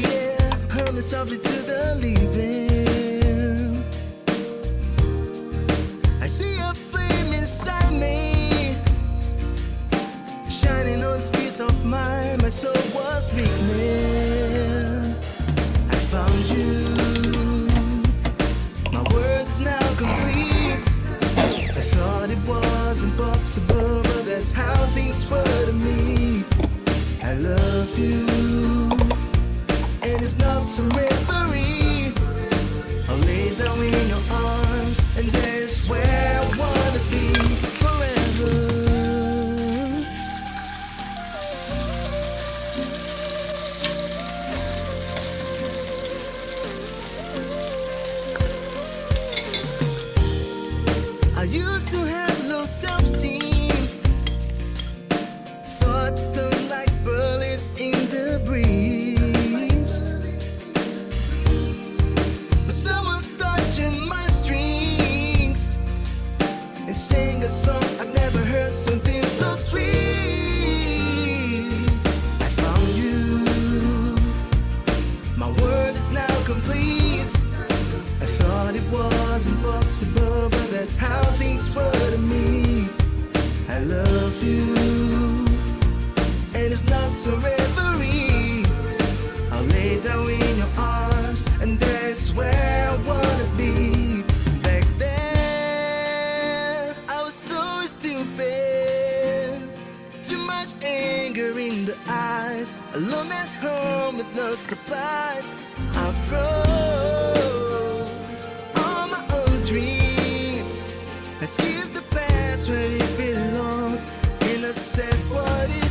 the air, humming softly to the living. I see a flame inside me, shining on the streets of mine. My soul was weakening. I found you. My world is now complete. I thought it was impossible, but that's how things were to me. I love you, and it's not some reverie. I'll lay down in your arms, and there's where I wanna be forever. I used to have low self-esteem, thoughts stung like bullets in the breeze. But someone touching my strings and sang a song I've never heard, something so sweet. I found you. My world is now complete. I thought it was impossible, but that's how things were to me. I love you, and it's not some reverie. I'll lay down in your arms, and that's where I wanna be. Back then, I was so stupid. Too much anger in the eyes. Alone at home with no supplies. I froze all my old dreams. Let's give the past where it belongs. And I said, what is